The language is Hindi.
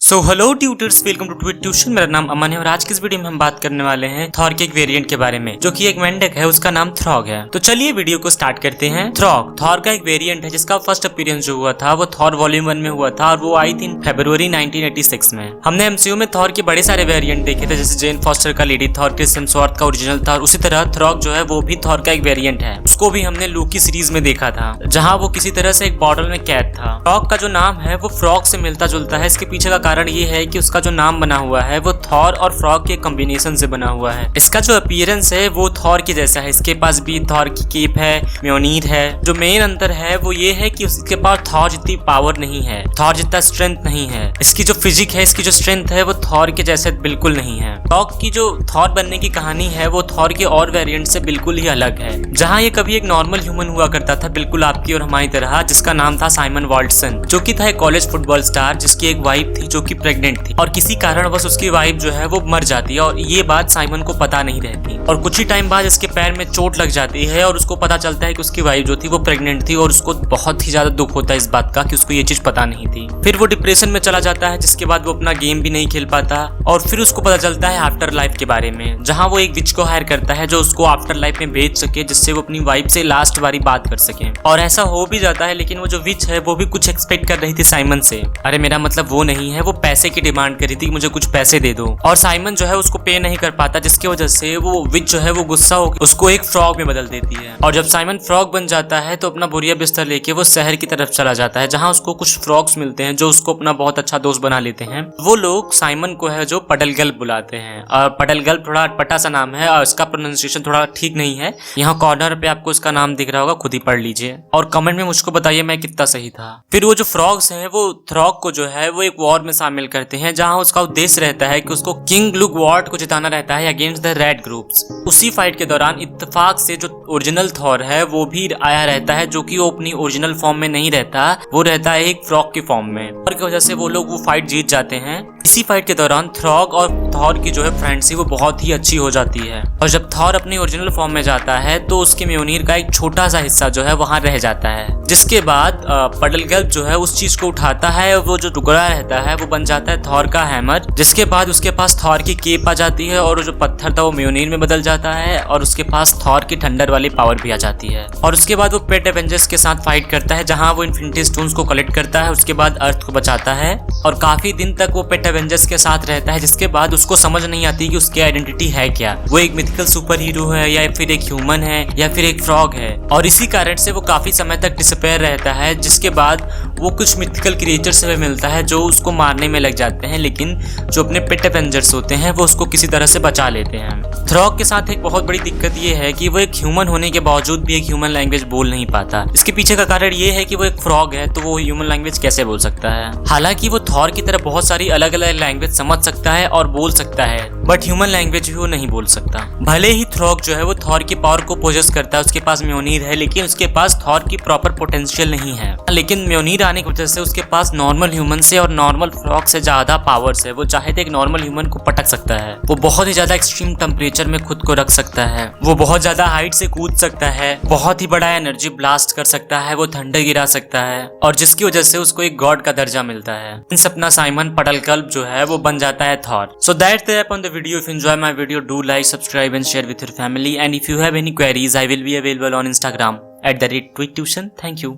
So hello tutors, welcome to tweet tuition. मेरा नाम अमन है और आज की इस वीडियो में हम बात करने वाले हैं थॉर के एक वेरिएंट के बारे में, जो कि एक मेंढक है, उसका नाम थ्रॉग है। तो चलिए वीडियो को स्टार्ट करते हैं। थ्रॉग थॉर का एक वेरिएंट है जिसका फर्स्ट अपीयरेंस जो हुआ था वो थॉर वॉल्यूम 1 में हुआ था और वो आई थी फरवरी 1986 में। हमने एमसीयू में थॉर के बड़े सारे वेरिएंट देखे थे, जैसे जेन फॉस्टर का लेडी थॉर, क्रिस हेम्सवर्थ का ओरिजिनल थॉर। उसी तरह थ्रॉग जो है वो भी थॉर का एक वेरिएंट है। उसको भी हमने लोकी सीरीज में देखा था, जहाँ वो किसी तरह से एक बॉटल में कैद था। थ्रॉग का जो नाम है वो फ्रॉग से मिलता जुलता है। इसके पीछे का कारण ये है कि उसका जो नाम बना हुआ है वो थॉर और फ्रॉग के कॉम्बिनेशन से बना हुआ है। इसका जो अपीयरेंस है वो थॉर के जैसा है। इसके पास भी थॉर की केप है, म्योनीर है। जो मेन अंतर है वो ये है कि उसके पास थॉर जितनी पावर नहीं है, थॉर जितना स्ट्रेंथ नहीं है। इसकी जो फिजिक है, इसकी जो स्ट्रेंथ है वो थॉर के जैसे बिल्कुल नहीं है। फ्रॉग की जो थॉर बनने की कहानी है वो थॉर के और वेरिएंट से बिल्कुल ही अलग है। जहाँ ये कभी एक नॉर्मल ह्यूमन हुआ करता था, बिल्कुल आपकी और हमारी तरह, जिसका नाम था साइमन वॉल्टसन, जो कि था एक कॉलेज फुटबॉल स्टार जिसकी एक वाइफ थी जो कि प्रेग्नेंट थी और किसी कारण बस उसकी वाइफ जो है वो मर जाती है और ये बात साइमन को पता नहीं रहती। और कुछ ही टाइम बाद इसके पैर में चोट लग जाती है और उसको पता चलता है कि उसकी वाइफ जो थी वो प्रेग्नेंट थी और उसको बहुत ही ज्यादा दुख होता है इस बात का कि उसको ये चीज पता नहीं थी। फिर वो डिप्रेशन में चला जाता है, जिसके बाद वो अपना गेम भी नहीं खेल पाता। और फिर उसको पता चलता है आफ्टर लाइफ के बारे में, जहाँ वो एक विच को हायर करता है जो उसको आफ्टर लाइफ में भेज सके, जिससे वो अपनी वाइफ से लास्ट बारी बात कर सके। और ऐसा हो भी जाता है, लेकिन वो जो विच है वो भी कुछ एक्सपेक्ट कर रही थी साइमन से। अरे मेरा मतलब वो नहीं है, वो पैसे की डिमांड कर रही थी, मुझे कुछ पैसे दे दो। और साइमन जो है उसको पे नहीं कर पाता, जिसकी वजह से वो विच जो है वो गुस्सा होकर उसको एक फ्रॉग में बदल देती है। और जब साइमन फ्रॉग बन जाता है तो अपना बोरिया बिस्तर लेके वो शहर की तरफ चला जाता है, जहाँ उसको कुछ फ्रॉग्स मिलते हैं जो उसको अपना बहुत अच्छा दोस्त बना लेते हैं। वो लोग साइमन को है जो पडलगल्प बुलाते हैं, और पडलगल्प थोड़ा अटपटा सा नाम है और इसका प्रोनाउंसिएशन थोड़ा ठीक नहीं है। यहाँ कॉर्नर पे आपको इसका नाम दिख रहा होगा, खुद ही पढ़ लीजिए और कमेंट में मुझको बताइए मैं कितना सही था। फिर वो जो फ्रॉग्स हैं वो थ्रॉग को जो है वो एक वॉर में शामिल करते हैं, जहाँ उसका उद्देश्य रहता है कि उसको किंग लुगवार्ड को जिताना रहता है अगेंस्ट द रेड ग्रुप्स। उसी फाइट के दौरान इत्तेफाक से जो ओरिजिनल थॉर है वो भी आया रहता है, जो कि वो अपनी ओरिजिनल फॉर्म में नहीं रहता, वो रहता है एक फ्रॉग की फॉर्म में। और की वजह से वो लोग वो फाइट जीत जाते हैं। इसी फाइट के दौरान थ्रॉग और थॉर की जो है फ्रेंडशिप वो बहुत ही अच्छी हो जाती है। और जब थॉर अपनी ओरिजिनल फॉर्म में जाता है तो उसके म्योनीर का एक छोटा सा हिस्सा जो है वहां रह जाता है, जिसके बाद पडलगल्प जो है उस चीज को उठाता है और वो जो टुकड़ा रहता है वो बन जाता है थॉर का हैमर। जिसके बाद उसके पास थॉर की केप आ जाती है और जो पत्थर था वो म्योनीर में बदल जाता है और उसके पास थॉर की थंडर वाली पावर भी आ जाती है। और उसके बाद वो पेट एवेंजर्स के साथ फाइट करता है, जहां वो इन्फिनिटी स्टोन्स को कलेक्ट करता है। उसके बाद अर्थ को बचाता है और काफी दिन तक वो पेट एवेंजर्स के साथ रहता है, जिसके बाद उसको समझ नहीं आती कि उसकी आइडेंटिटी है क्या, वो एक मिथिकल सुपर हीरो है या फिर एक ह्यूमन है या फिर एक फ्रॉग है। और इसी कारण से वो काफी समय तक डिसअपेयर रहता है, जिसके बाद वो कुछ मिथिकल क्रिएचर से मिलता है जो उसको मारने में लग जाते हैं, लेकिन जो अपने पेट एवेंजर्स होते हैं वो उसको किसी तरह से बचा लेते हैं। थ्रॉग के साथ एक बहुत बड़ी दिक्कत ये है कि वो एक ह्यूमन होने के बावजूद भी एक ह्यूमन लैंग्वेज बोल नहीं पाता। इसके पीछे का कारण ये है कि वो एक फ्रॉग है, तो वो ह्यूमन लैंग्वेज कैसे बोल सकता है। हालांकि वो थॉर की तरह बहुत सारी अलग अलग लैंग्वेज समझ सकता है और बोल सकता है, बट ह्यूमन लैंग्वेज भी वो नहीं बोल सकता। भले ही थ्रॉग जो है वो थॉर की पावर को पोजेस करता है, उसके पास म्योनीर है, लेकिन उसके पास थॉर की प्रॉपर पोटेंशियल नहीं है। लेकिन म्योनीर आने की वजह से उसके पास नॉर्मल ह्यूमन से और नॉर्मल फ्रॉग से ज्यादा पावर्स है। वो चाहे तो एक नॉर्मल ह्यूमन को पटक सकता है, वो बहुत ही ज्यादा एक्सट्रीम टेम्परेचर में खुद को रख सकता है, वो बहुत ज्यादा हाइट से कूद सकता है, बहुत ही बड़ा एनर्जी ब्लास्ट कर सकता है, वो थंडर गिरा सकता है, और जिसकी वजह से उसको एक गॉड का दर्जा मिलता है। इन अपना साइमन पडलगल्प जो है वो बन जाता है Thor. So that's the wrap on the video. If you enjoy my video, do like, subscribe and share with your family, and if you have any queries, I will be available on Instagram @tweettution. Thank you.